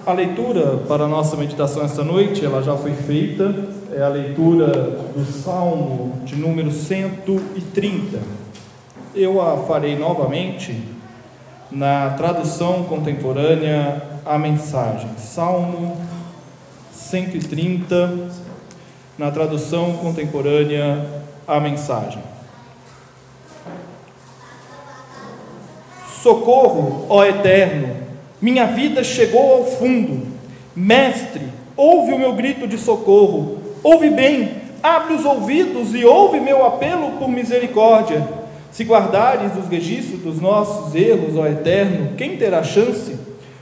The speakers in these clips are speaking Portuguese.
A leitura para a nossa meditação esta noite, ela já foi feita, é a leitura do Salmo de número 130. Eu a farei novamente na tradução contemporânea à mensagem. Salmo 130, na tradução contemporânea à mensagem. Socorro, ó Eterno, minha vida chegou ao fundo. Mestre, ouve o meu grito de socorro. Ouve bem, abre os ouvidos e ouve meu apelo por misericórdia. Se guardares os registros dos nossos erros, ó Eterno, quem terá chance?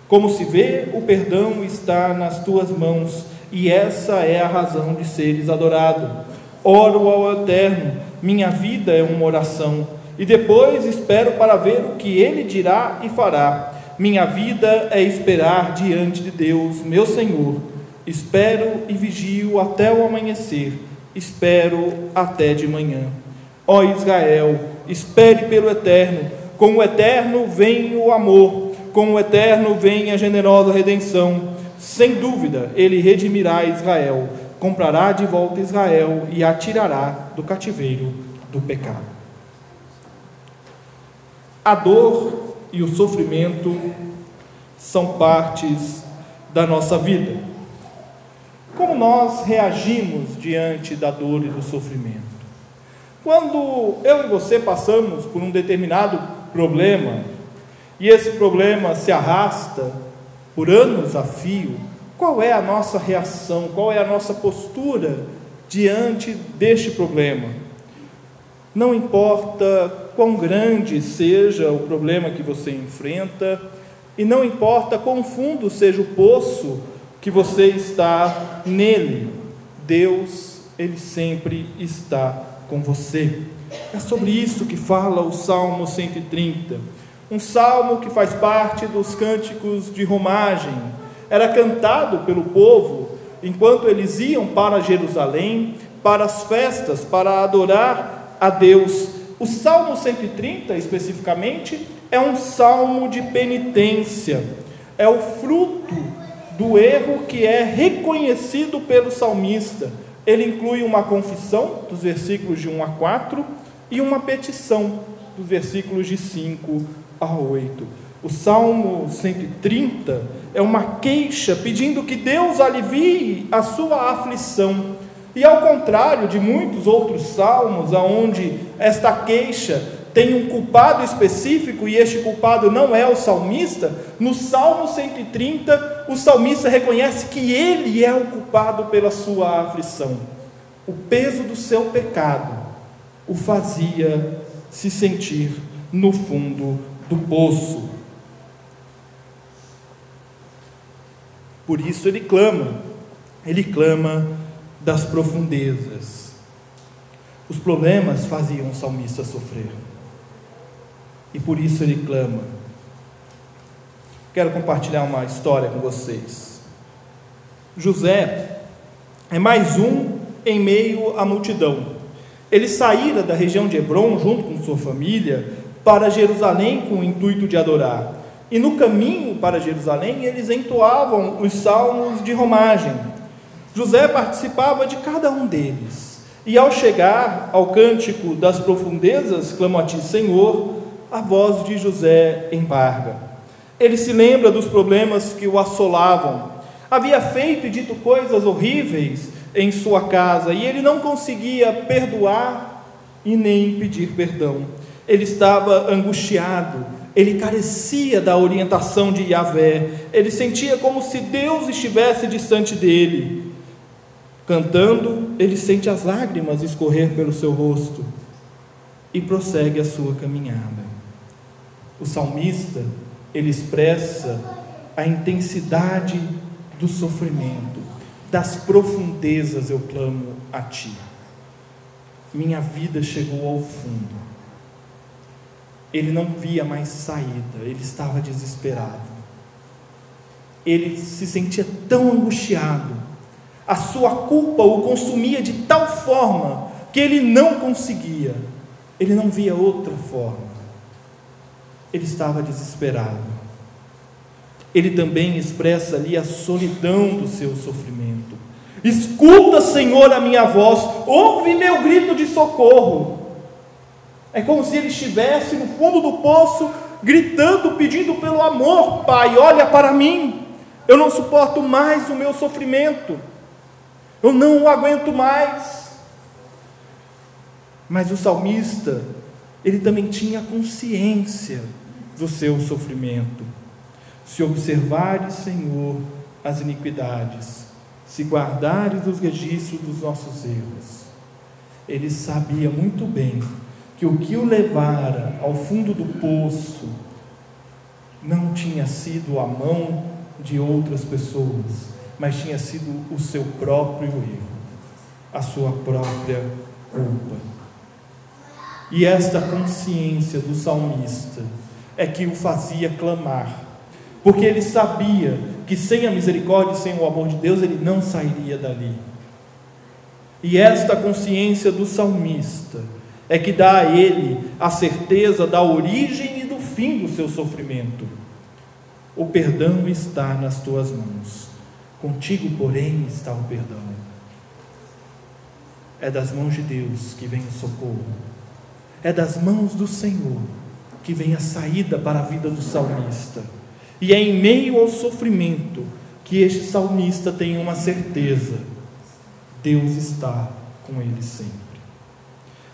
Como se vê, o perdão está nas tuas mãos, e essa é a razão de seres adorado. Oro ao Eterno, minha vida é uma oração, e depois espero para ver o que Ele dirá e fará. Minha vida é esperar diante de Deus, meu Senhor. Espero e vigio até o amanhecer, espero até de manhã. Ó Israel, espere pelo Eterno, com o Eterno vem o amor, com o Eterno vem a generosa redenção. Sem dúvida, Ele redimirá Israel, comprará de volta Israel e a tirará do cativeiro do pecado. A dor e o sofrimento são partes da nossa vida. Como nós reagimos diante da dor e do sofrimento? Quando eu e você passamos por um determinado problema, e esse problema se arrasta por anos a fio, qual é a nossa reação, qual é a nossa postura diante deste problema? Não importa quão grande seja o problema que você enfrenta, e não importa quão fundo seja o poço que você está nele, Deus, Ele sempre está com você. É sobre isso que fala o Salmo 130, um salmo que faz parte dos cânticos de romagem. Era cantado pelo povo enquanto eles iam para Jerusalém, para as festas, para adorar a Deus. O Salmo 130, especificamente, é um salmo de penitência, é o fruto do erro que é reconhecido pelo salmista. Ele inclui uma confissão, dos versículos de 1 a 4, e uma petição, dos versículos de 5 a 8. O Salmo 130 é uma queixa pedindo que Deus alivie a sua aflição. E ao contrário de muitos outros salmos, onde esta queixa tem um culpado específico e este culpado não é o salmista, no Salmo 130 o salmista reconhece que ele é o culpado pela sua aflição. O peso do seu pecado o fazia se sentir no fundo do poço. Por isso ele clama das profundezas. Os problemas faziam o salmista sofrer, e por isso ele clama. Quero compartilhar uma história com vocês. José é mais um em meio à multidão. Ele saíra da região de Hebrom junto com sua família para Jerusalém com o intuito de adorar, e no caminho para Jerusalém eles entoavam os salmos de romagem. José participava de cada um deles, e ao chegar ao cântico das profundezas, clamo a ti, Senhor, a voz de José embarga. Ele se lembra dos problemas que o assolavam. Havia feito e dito coisas horríveis em sua casa, e ele não conseguia perdoar e nem pedir perdão. Ele estava angustiado, ele carecia da orientação de Yahvé, ele sentia como se Deus estivesse distante dele. Cantando, ele sente as lágrimas escorrer pelo seu rosto e prossegue a sua caminhada. O salmista, ele expressa a intensidade do sofrimento, das profundezas eu clamo a ti. Minha vida chegou ao fundo. Ele não via mais saída, ele estava desesperado. Ele se sentia tão angustiado, a sua culpa o consumia de tal forma que ele não conseguia, ele não via outra forma. Ele estava desesperado. ele também expressa ali a solidão do seu sofrimento. Escuta, Senhor, a minha voz, ouve meu grito de socorro. É como se ele estivesse no fundo do poço, gritando, pedindo pelo amor. Pai, olha para mim, eu não suporto mais o meu sofrimento, eu não o aguento mais. Mas o salmista, ele também tinha consciência do seu sofrimento. Se observares, Senhor, as iniquidades, se guardares os registros dos nossos erros. Ele sabia muito bem que o que o levara ao fundo do poço não tinha sido a mão de outras pessoas, mas tinha sido o seu próprio erro, a sua própria culpa. E esta consciência do salmista é que o fazia clamar, porque ele sabia que sem a misericórdia e sem o amor de Deus ele não sairia dali. E esta consciência do salmista é que dá a ele a certeza da origem e do fim do seu sofrimento. O perdão está nas tuas mãos, contigo, porém, está o perdão. É das mãos de Deus que vem o socorro, é das mãos do Senhor que vem a saída para a vida do salmista. E é em meio ao sofrimento que este salmista tem uma certeza: Deus está com ele sempre.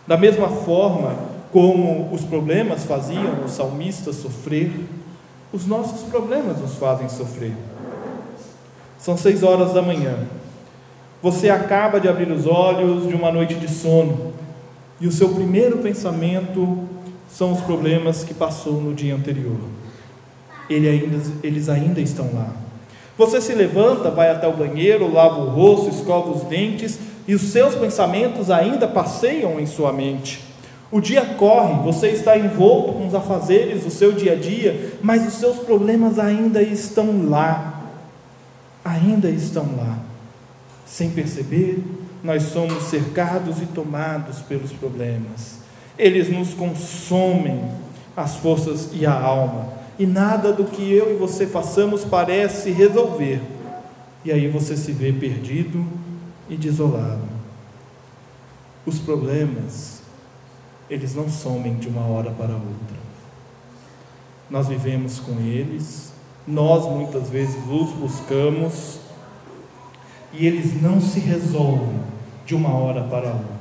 Da mesma forma como os problemas faziam o salmista sofrer, os nossos problemas nos fazem sofrer. São 6 horas da manhã, você acaba de abrir os olhos de uma noite de sono, e o seu primeiro pensamento são os problemas que passou no dia anterior. Eles ainda estão lá. Você se levanta, vai até o banheiro, lava o rosto, escova os dentes, e os seus pensamentos ainda passeiam em sua mente. O dia corre, você está envolto com os afazeres do seu dia a dia, mas os seus problemas ainda estão lá. Ainda estão lá. Sem perceber, nós somos cercados e tomados pelos problemas. Eles nos consomem as forças e a alma, e nada do que eu e você façamos parece resolver. E aí você se vê perdido e desolado. Os problemas, eles não somem de uma hora para outra. Nós vivemos com eles, nós muitas vezes os buscamos, e eles não se resolvem de uma hora para outra.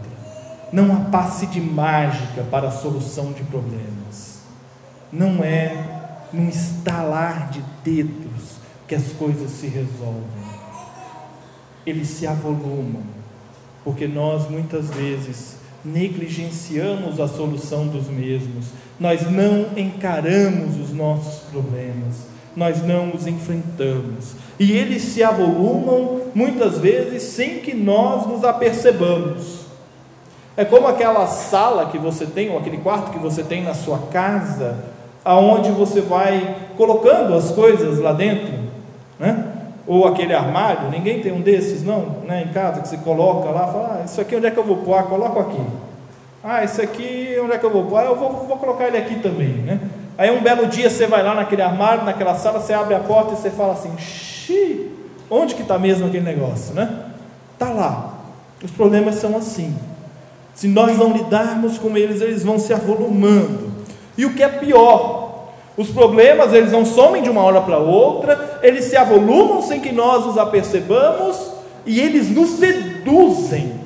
Não há passe de mágica para a solução de problemas. Não é num estalar de dedos que as coisas se resolvem. Eles se avolumam, porque nós muitas vezes negligenciamos a solução dos mesmos. Nós não encaramos os nossos problemas, nós não os enfrentamos, e eles se avolumam muitas vezes sem que nós nos apercebamos. É como aquela sala que você tem, ou aquele quarto que você tem na sua casa, aonde você vai colocando as coisas lá dentro, né? Ou aquele armário, ninguém tem um desses não, né? Em casa, que você coloca lá, fala, isso aqui onde é que eu vou pôr? Coloco aqui. Isso aqui onde é que eu vou pôr? Eu vou colocar ele aqui também, né? Aí um belo dia você vai lá naquele armário, naquela sala, você abre a porta e você fala assim, xiii, onde que está mesmo aquele negócio, né? Está lá. Os problemas são assim. Se nós não lidarmos com eles, eles vão se avolumando. E o que é pior, os problemas, eles não somem de uma hora para outra, eles se avolumam sem que nós os apercebamos, e eles nos seduzem.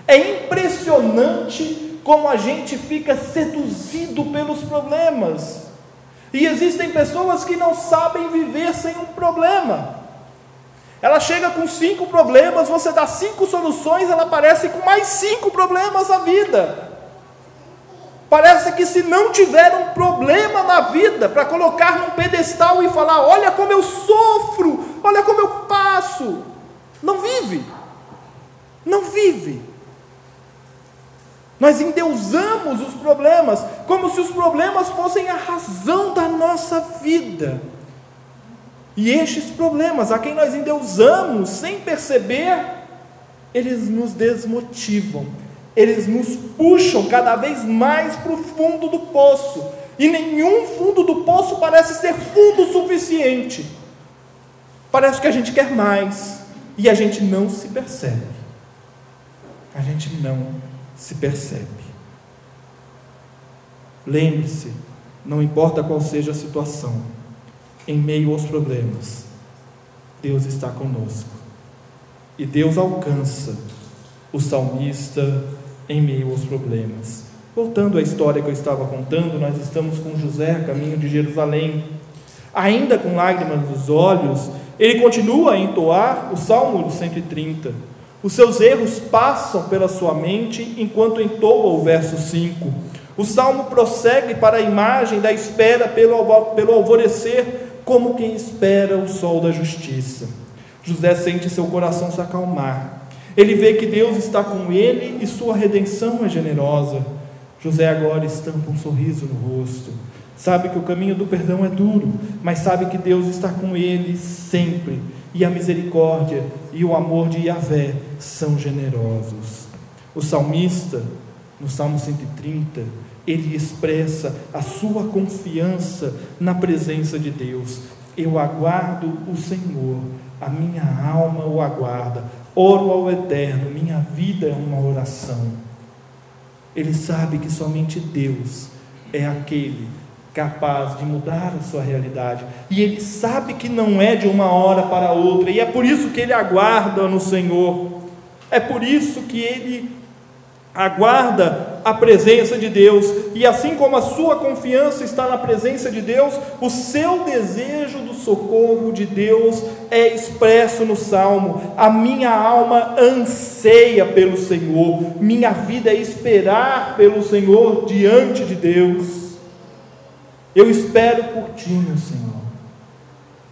É impressionante como a gente fica seduzido pelos problemas. E existem pessoas que não sabem viver sem um problema. Ela chega com 5 problemas, você dá 5 soluções, ela aparece com mais 5 problemas na vida. Parece que se não tiver um problema na vida para colocar num pedestal e falar, olha como eu sofro, olha como eu passo, não vive. Não vive. Nós endeusamos os problemas, como se os problemas fossem a razão da nossa vida. E estes problemas, a quem nós endeusamos sem perceber, eles nos desmotivam, eles nos puxam cada vez mais para o fundo do poço, e nenhum fundo do poço parece ser fundo o suficiente. Parece que a gente quer mais e a gente não se percebe. A gente não se percebe. Lembre-se, não importa qual seja a situação, em meio aos problemas, Deus está conosco. E Deus alcança o salmista em meio aos problemas. Voltando à história que eu estava contando, nós estamos com José a caminho de Jerusalém. Ainda com lágrimas nos olhos, ele continua a entoar o Salmo 130. Os seus erros passam pela sua mente enquanto entoa o verso 5. O Salmo prossegue para a imagem da espera pelo alvorecer, como quem espera o sol da justiça. José sente seu coração se acalmar. Ele vê que Deus está com ele e sua redenção é generosa. José agora estampa um sorriso no rosto. Sabe que o caminho do perdão é duro, mas sabe que Deus está com ele sempre, e a misericórdia e o amor de Yahvé são generosos. O salmista, no Salmo 130, ele expressa a sua confiança na presença de Deus. Eu aguardo o Senhor, a minha alma o aguarda, oro ao Eterno, minha vida é uma oração. Ele sabe que somente Deus é aquele capaz de mudar a sua realidade, e ele sabe que não é de uma hora para outra, e é por isso que ele aguarda no Senhor, é por isso que ele aguarda a presença de Deus, e assim como a sua confiança está na presença de Deus, o seu desejo do socorro de Deus é expresso no Salmo. A minha alma anseia pelo Senhor, minha vida é esperar pelo Senhor diante de Deus. Eu espero por ti, meu Senhor.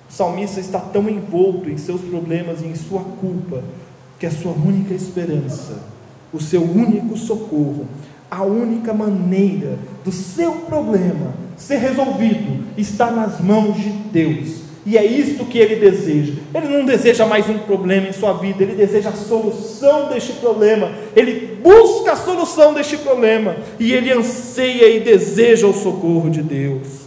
O salmista está tão envolto em seus problemas e em sua culpa, que a sua única esperança, o seu único socorro, a única maneira do seu problema ser resolvido está nas mãos de Deus. E é isto que ele deseja. Ele não deseja mais um problema em sua vida, ele deseja a solução deste problema, ele busca a solução deste problema, e ele anseia e deseja o socorro de Deus.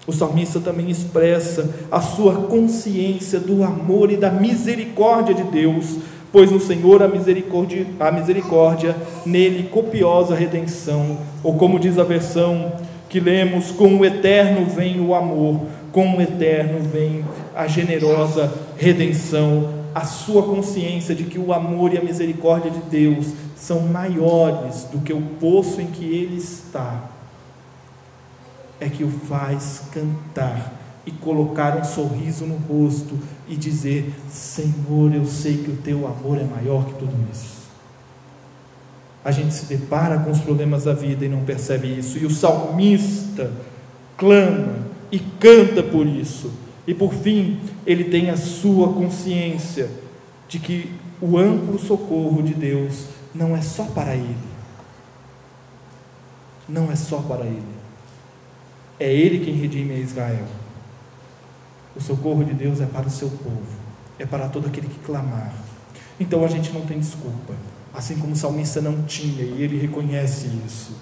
O salmista também expressa a sua consciência do amor e da misericórdia de Deus, pois no Senhor a misericórdia, nele copiosa redenção, ou como diz a versão que lemos, com o Eterno vem o amor, com o Eterno vem a generosa redenção. A sua consciência de que o amor e a misericórdia de Deus são maiores do que o poço em que ele está, é que o faz cantar e colocar um sorriso no rosto e dizer: Senhor, eu sei que o teu amor é maior que tudo isso. A gente se depara com os problemas da vida e não percebe isso, e o salmista clama e canta por isso, e por fim ele tem a sua consciência de que o amplo socorro de Deus não é só para ele, não é só para ele, é ele quem redime a Israel. O socorro de Deus é para o seu povo, é para todo aquele que clamar. Então a gente não tem desculpa, assim como o salmista não tinha, e ele reconhece isso.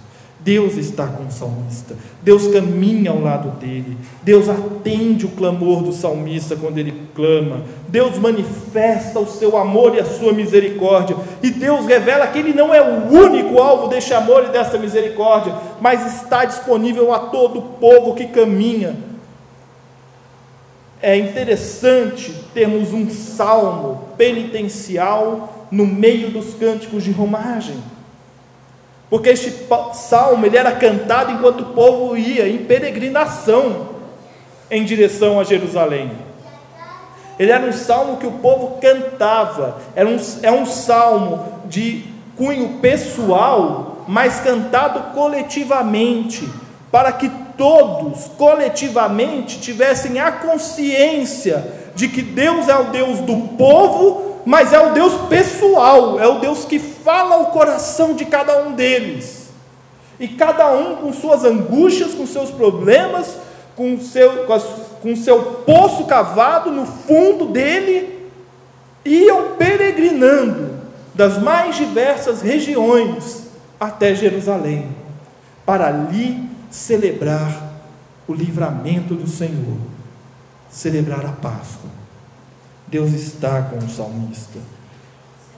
Deus está com o salmista, Deus caminha ao lado dele, Deus atende o clamor do salmista quando ele clama, Deus manifesta o seu amor e a sua misericórdia, e Deus revela que ele não é o único alvo deste amor e desta misericórdia, mas está disponível a todo o povo que caminha. É interessante termos um salmo penitencial no meio dos cânticos de romagem, porque este salmo ele era cantado enquanto o povo ia em peregrinação em direção a Jerusalém. Ele era um salmo que o povo cantava, é um salmo de cunho pessoal, mas cantado coletivamente, para que todos coletivamente tivessem a consciência de que Deus é o Deus do povo, mas é o Deus pessoal, é o Deus que fala ao coração de cada um deles, e cada um com suas angústias, com seus problemas, com seu poço cavado no fundo dele, iam peregrinando das mais diversas regiões até Jerusalém, para ali celebrar o livramento do Senhor, celebrar a Páscoa. Deus está com o salmista.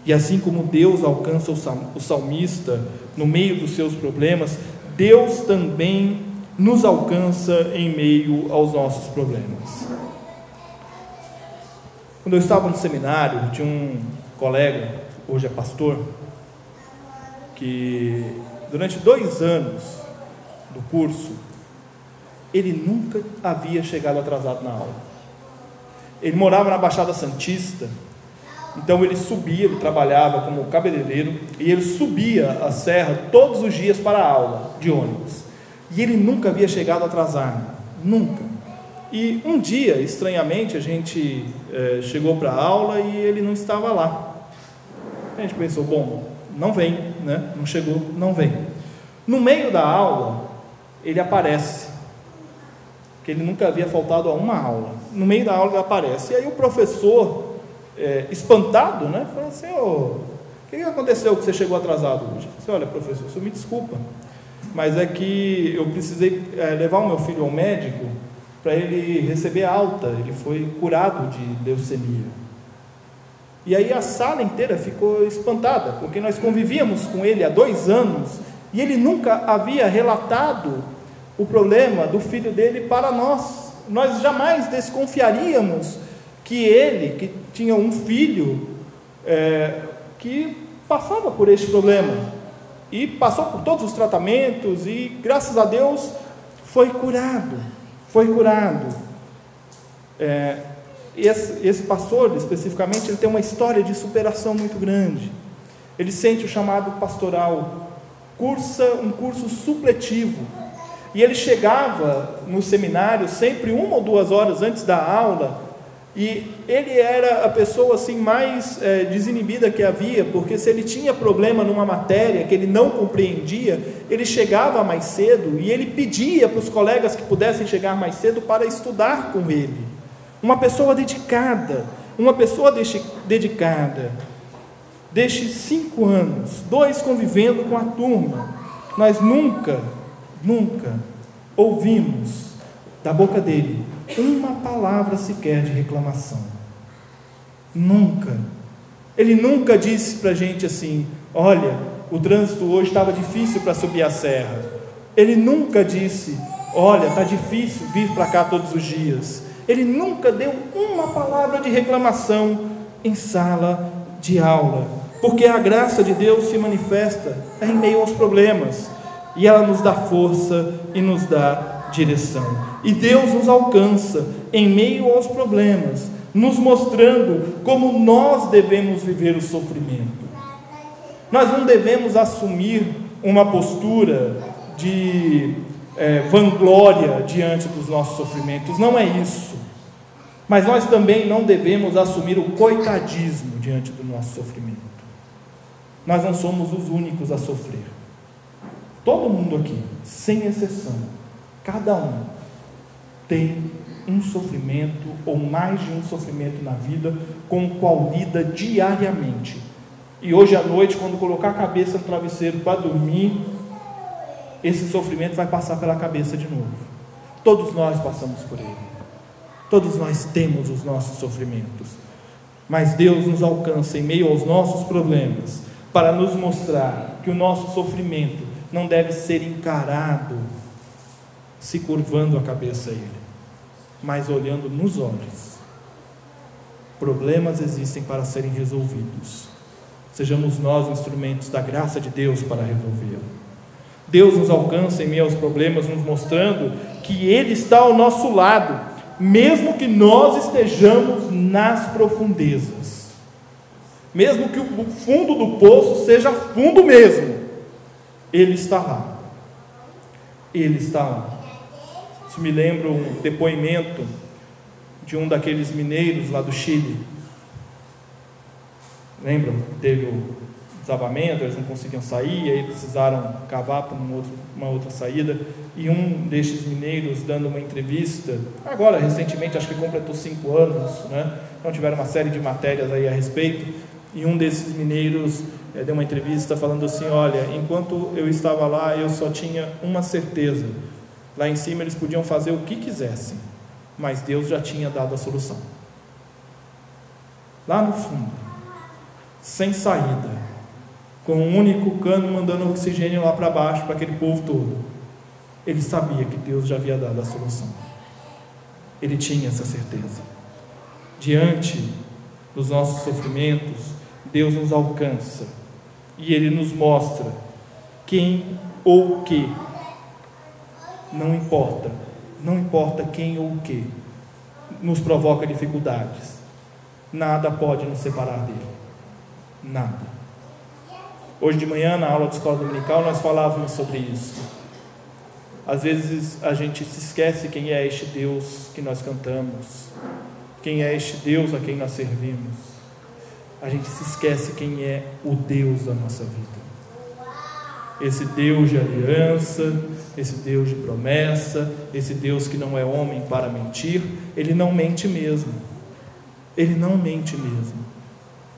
E assim como Deus alcança o salmista no meio dos seus problemas, Deus também nos alcança em meio aos nossos problemas. Quando eu estava no seminário, tinha um colega, hoje é pastor, que durante 2 anos do curso, ele nunca havia chegado atrasado na aula. Ele morava na Baixada Santista, então ele subia, ele trabalhava como cabeleireiro, e ele subia a serra todos os dias para a aula, de ônibus, e ele nunca havia chegado atrasado, nunca. E um dia, estranhamente, a gente chegou para a aula e ele não estava lá. A gente pensou, bom, não vem, né? Não chegou, não vem. No meio da aula, ele aparece, que ele nunca havia faltado a uma aula. No meio da aula ele aparece, e aí o professor, espantado, né, falou assim, o que aconteceu que você chegou atrasado hoje? Eu falei, olha, professor, o senhor me desculpa, mas é que eu precisei levar o meu filho ao médico para ele receber alta, ele foi curado de leucemia. E aí a sala inteira ficou espantada, porque nós convivíamos com ele há 2 anos, e ele nunca havia relatado o problema do filho dele para nós. Nós jamais desconfiaríamos que ele, que tinha um filho que passava por este problema, e passou por todos os tratamentos, e graças a Deus foi curado. Esse pastor, especificamente, ele tem uma história de superação muito grande. Ele sente o chamado pastoral, cursa um curso supletivo, e ele chegava no seminário sempre 1 ou 2 horas antes da aula, e ele era a pessoa assim mais desinibida que havia, porque se ele tinha problema numa matéria que ele não compreendia, ele chegava mais cedo, e ele pedia para os colegas que pudessem chegar mais cedo para estudar com ele. Uma pessoa dedicada, destes 5 anos, 2 convivendo com a turma, nós nunca ouvimos da boca dele uma palavra sequer de reclamação. Nunca. Ele nunca disse para a gente assim, olha, o trânsito hoje estava difícil para subir a serra. Ele nunca disse, olha, está difícil vir para cá todos os dias. Ele nunca deu uma palavra de reclamação em sala de aula, porque a graça de Deus se manifesta em meio aos problemas, e ela nos dá força e nos dá direção. E Deus nos alcança em meio aos problemas, nos mostrando como nós devemos viver o sofrimento. Nós não devemos assumir uma postura de vanglória diante dos nossos sofrimentos, não é isso. Mas nós também não devemos assumir o coitadismo diante do nosso sofrimento. Nós não somos os únicos a sofrer. Todo mundo aqui, sem exceção, cada um tem um sofrimento ou mais de um sofrimento na vida com o qual lida diariamente. E hoje à noite, quando colocar a cabeça no travesseiro para dormir, esse sofrimento vai passar pela cabeça de novo. Todos nós passamos por ele. Todos nós temos os nossos sofrimentos. Mas Deus nos alcança em meio aos nossos problemas para nos mostrar que o nosso sofrimento não deve ser encarado se curvando a cabeça a Ele, mas olhando nos olhos. Problemas existem para serem resolvidos. Sejamos nós instrumentos da graça de Deus para resolvê-lo. Deus nos alcança em meio aos problemas, nos mostrando que Ele está ao nosso lado, mesmo que nós estejamos nas profundezas, mesmo que o fundo do poço seja fundo mesmo, Ele está lá. Ele está lá. Isso me lembra um depoimento de um daqueles mineiros lá do Chile. Lembram? Teve o desabamento, eles não conseguiam sair, aí precisaram cavar para uma outra saída, e um destes mineiros dando uma entrevista, agora recentemente, acho que completou 5 anos, né? Então tiveram uma série de matérias aí a respeito, e um desses mineiros deu uma entrevista falando assim, olha, enquanto eu estava lá, eu só tinha uma certeza, lá em cima eles podiam fazer o que quisessem, mas Deus já tinha dado a solução. lá no fundo, sem saída, com um único cano mandando oxigênio lá para baixo para aquele povo todo, ele sabia que Deus já havia dado a solução. Ele tinha essa certeza. Diante dos nossos sofrimentos, Deus nos alcança e Ele nos mostra quem ou o que, não importa quem ou o que nos provoca dificuldades, nada pode nos separar dele, nada. Hoje de manhã, na aula de escola dominical, nós falávamos sobre isso. Às vezes a gente se esquece quem é este Deus que nós cantamos, quem é este Deus a quem nós servimos. A gente se esquece quem é o Deus da nossa vida. Esse Deus de aliança, esse Deus de promessa, esse Deus que não é homem para mentir, Ele não mente mesmo. Ele não mente mesmo.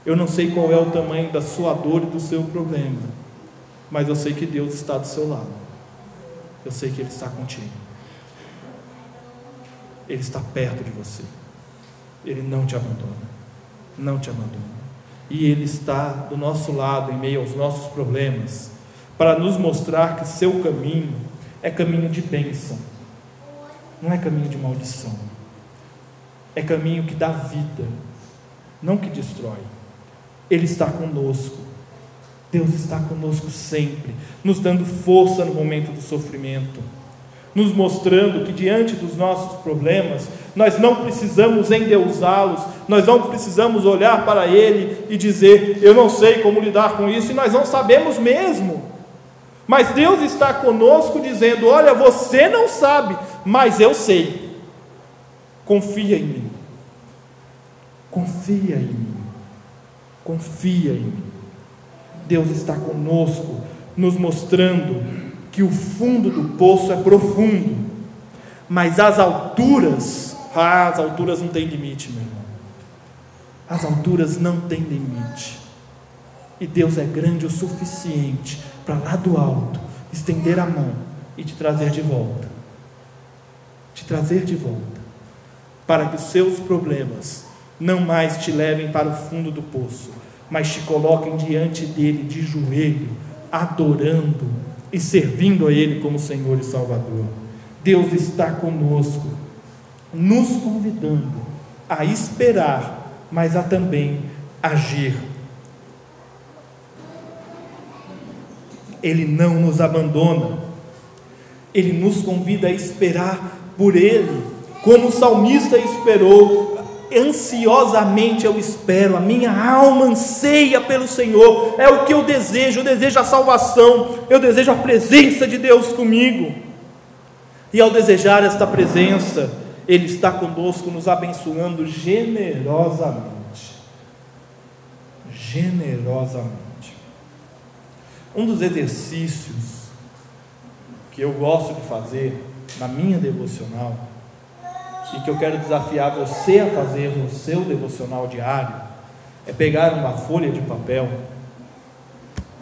Eu não sei qual é o tamanho da sua dor e do seu problema, mas eu sei que Deus está do seu lado. Eu sei que Ele está contigo. Ele está perto de você. Ele não te abandona. Não te abandona. E Ele está do nosso lado em meio aos nossos problemas, para nos mostrar que seu caminho é caminho de bênção, não é caminho de maldição, é caminho que dá vida, não que destrói. Ele está conosco, Deus está conosco sempre, nos dando força no momento do sofrimento, nos mostrando que diante dos nossos problemas, nós não precisamos endeusá-los, nós não precisamos olhar para Ele e dizer, eu não sei como lidar com isso, e nós não sabemos mesmo. Mas Deus está conosco dizendo, olha, você não sabe, mas eu sei. Confia em mim. Confia em mim. Confia em mim. Deus está conosco, nos mostrando que o fundo do poço é profundo, mas as alturas não têm limite, meu irmão. As alturas não têm limite. E Deus é grande o suficiente para lá do alto estender a mão e te trazer de volta. Te trazer de volta. Para que os seus problemas não mais te levem para o fundo do poço, mas te coloquem diante dele de joelho, adorando e servindo a Ele como Senhor e Salvador. Deus está conosco, nos convidando a esperar, mas a também agir. Ele não nos abandona, Ele nos convida a esperar por Ele, como o salmista esperou. Ansiosamente eu espero, a minha alma anseia pelo Senhor, é o que eu desejo a salvação, eu desejo a presença de Deus comigo, e ao desejar esta presença, Ele está conosco, nos abençoando generosamente. Um dos exercícios que eu gosto de fazer na minha devocional, e que eu quero desafiar você a fazer no seu devocional diário, é pegar uma folha de papel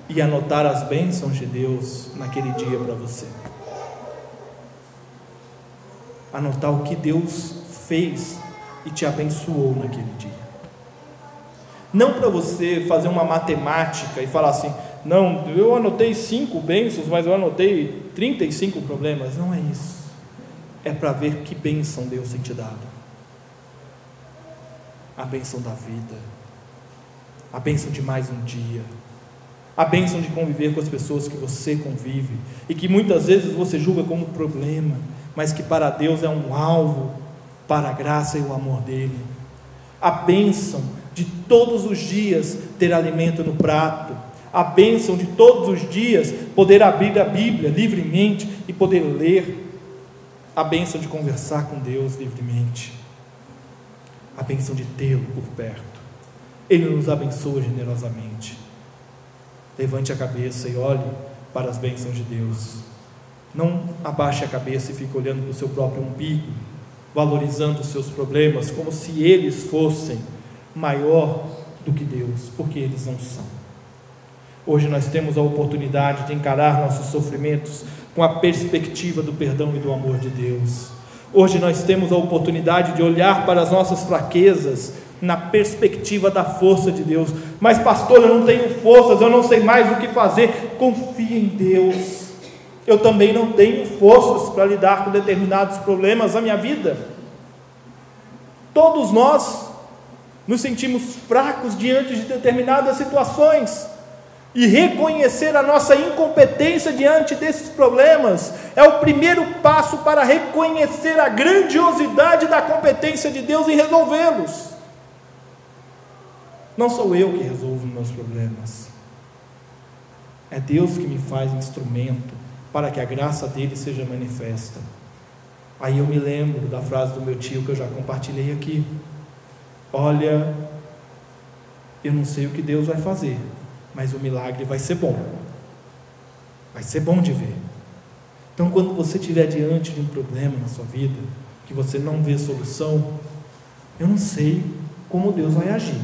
e anotar as bênçãos de Deus naquele dia para você. Anotar o que Deus fez e te abençoou naquele dia. Não para você fazer uma matemática e falar assim, não, eu anotei 5 bênçãos, mas eu anotei 35 problemas. Não é isso. É para ver que bênção Deus tem te dado. A bênção da vida, a bênção de mais um dia, a bênção de conviver com as pessoas que você convive, e que muitas vezes você julga como problema, mas que para Deus é um alvo para a graça e o amor dEle. A bênção de todos os dias ter alimento no prato, a bênção de todos os dias poder abrir a Bíblia livremente e poder ler, a bênção de conversar com Deus livremente, a bênção de tê-lo por perto. Ele nos abençoa generosamente. Levante a cabeça e olhe para as bênçãos de Deus. Não abaixe a cabeça e fique olhando para o seu próprio umbigo, valorizando os seus problemas como se eles fossem maior do que Deus, porque eles não são. Hoje nós temos a oportunidade de encarar nossos sofrimentos com a perspectiva do perdão e do amor de Deus. Hoje nós temos a oportunidade de olhar para as nossas fraquezas na perspectiva da força de Deus. Mas pastor, eu não tenho forças, eu não sei mais o que fazer. Confie em Deus. Eu também não tenho forças para lidar com determinados problemas na minha vida. Todos nós nos sentimos fracos diante de determinadas situações, e reconhecer a nossa incompetência diante desses problemas é o primeiro passo para reconhecer a grandiosidade da competência de Deus em resolvê-los. Não sou eu que resolvo meus problemas, é Deus que me faz instrumento para que a graça dele seja manifesta. Aí eu me lembro da frase do meu tio que eu já compartilhei aqui: olha, eu não sei o que Deus vai fazer, mas o milagre vai ser bom de ver. Então, quando você estiver diante de um problema na sua vida, que você não vê solução, eu não sei como Deus vai agir,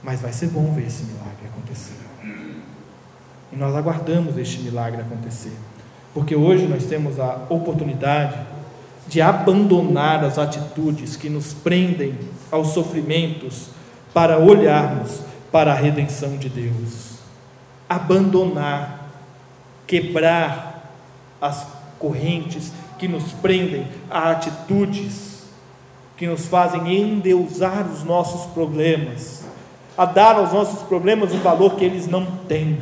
mas vai ser bom ver esse milagre acontecer, e nós aguardamos este milagre acontecer, porque hoje nós temos a oportunidade de abandonar as atitudes que nos prendem aos sofrimentos, para olharmos para a redenção de Deus. Abandonar, quebrar as correntes que nos prendem a atitudes que nos fazem endeusar os nossos problemas, a dar aos nossos problemas o valor que eles não têm,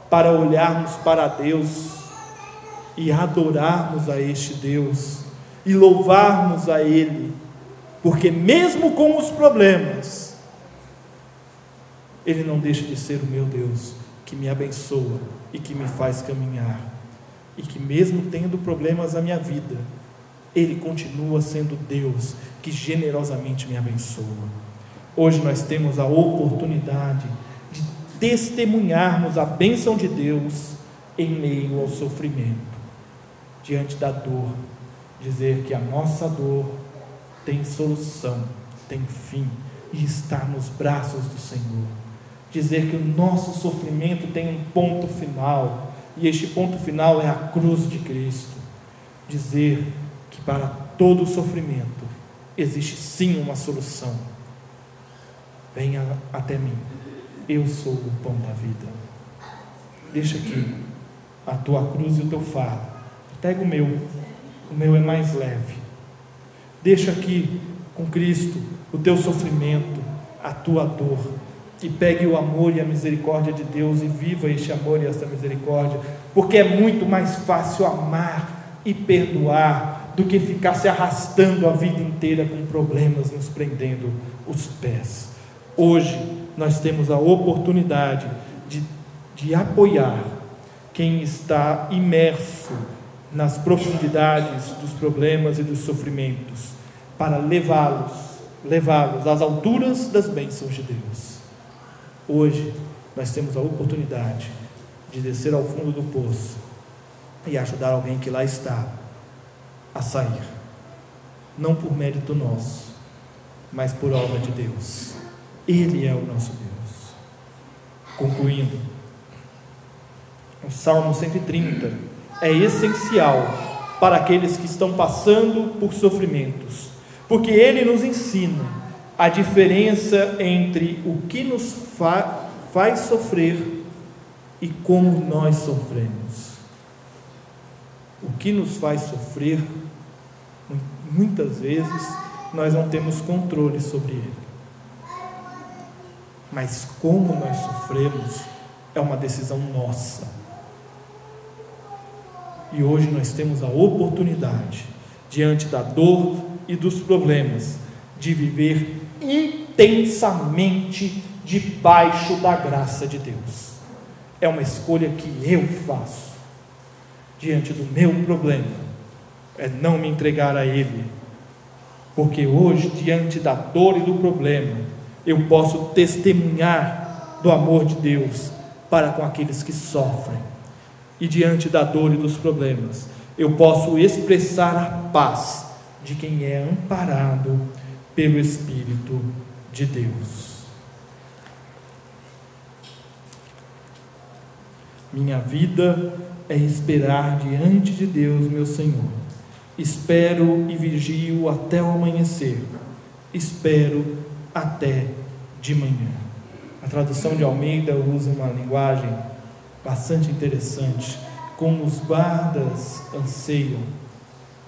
para olharmos para Deus e adorarmos a este Deus e louvarmos a Ele, porque mesmo com os problemas, Ele não deixa de ser o meu Deus, que me abençoa e que me faz caminhar, e que mesmo tendo problemas na minha vida, Ele continua sendo Deus que generosamente me abençoa. Hoje nós temos a oportunidade de testemunharmos a bênção de Deus em meio ao sofrimento, diante da dor, dizer que a nossa dor tem solução, tem fim, e está nos braços do Senhor. Dizer que o nosso sofrimento tem um ponto final, e este ponto final é a cruz de Cristo. Dizer que para todo sofrimento existe sim uma solução. Venha até mim, eu sou o pão da vida. Deixa aqui a tua cruz e o teu fardo, pega o meu é mais leve. Deixa aqui com Cristo o teu sofrimento, a tua dor, e pegue o amor e a misericórdia de Deus e viva este amor e esta misericórdia, porque é muito mais fácil amar e perdoar do que ficar se arrastando a vida inteira com problemas nos prendendo os pés. Hoje nós temos a oportunidade de apoiar quem está imerso nas profundidades dos problemas e dos sofrimentos, para levá-los às alturas das bênçãos de Deus. Hoje nós temos a oportunidade de descer ao fundo do poço e ajudar alguém que lá está a sair, não por mérito nosso, mas por obra de Deus. Ele é o nosso Deus. Concluindo, o Salmo 130 é essencial para aqueles que estão passando por sofrimentos, porque ele nos ensina a diferença entre o que nos faz sofrer e como nós sofremos. O que nos faz sofrer, muitas vezes nós não temos controle sobre ele, mas como nós sofremos é uma decisão nossa. E hoje nós temos a oportunidade, diante da dor e dos problemas, de viver intensamente debaixo da graça de Deus. É uma escolha que eu faço diante do meu problema, é não me entregar a Ele, porque hoje, diante da dor e do problema, eu posso testemunhar do amor de Deus para com aqueles que sofrem, e diante da dor e dos problemas, eu posso expressar a paz de quem é amparado pelo Espírito de Deus. Minha vida é esperar diante de Deus, meu Senhor. Espero e vigio até o amanhecer, espero até de manhã. A tradução de Almeida usa uma linguagem bastante interessante. Como os guardas anseiam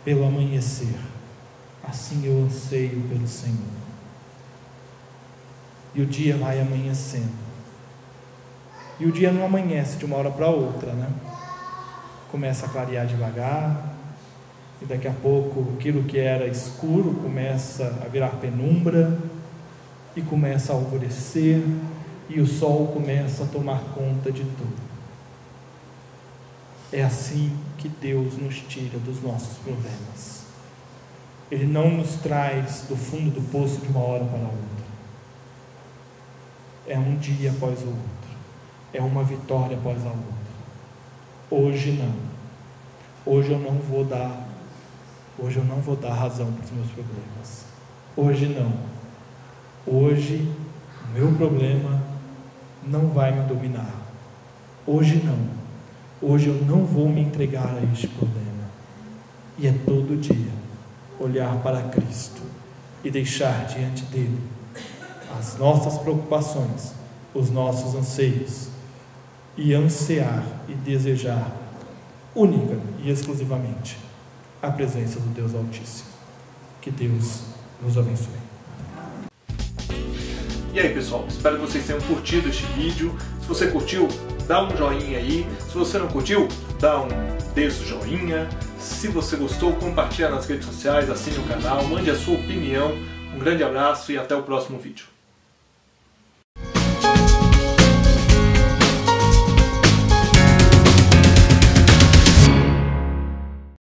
pelo amanhecer, assim eu anseio pelo Senhor. E o dia vai amanhecendo. E o dia não amanhece de uma hora para outra, né? Começa a clarear devagar, e daqui a pouco aquilo que era escuro começa a virar penumbra, e começa a alvorecer, e o sol começa a tomar conta de tudo. É assim que Deus nos tira dos nossos problemas. Ele não nos traz do fundo do poço de uma hora para outra. É um dia após o outro. É uma vitória após a outra. Hoje não. Hoje eu não vou dar razão para os meus problemas. Hoje não. Hoje o meu problema não vai me dominar. Hoje não. Hoje eu não vou me entregar a este problema. E é todo dia olhar para Cristo e deixar diante dele as nossas preocupações, os nossos anseios, e ansiar e desejar única e exclusivamente a presença do Deus Altíssimo. Que Deus nos abençoe. E aí, pessoal, espero que vocês tenham curtido este vídeo. Se você curtiu, dá um joinha aí. Se você não curtiu, dá um desjoinha. Se você gostou, compartilha nas redes sociais, assine o canal, mande a sua opinião. Um grande abraço e até o próximo vídeo.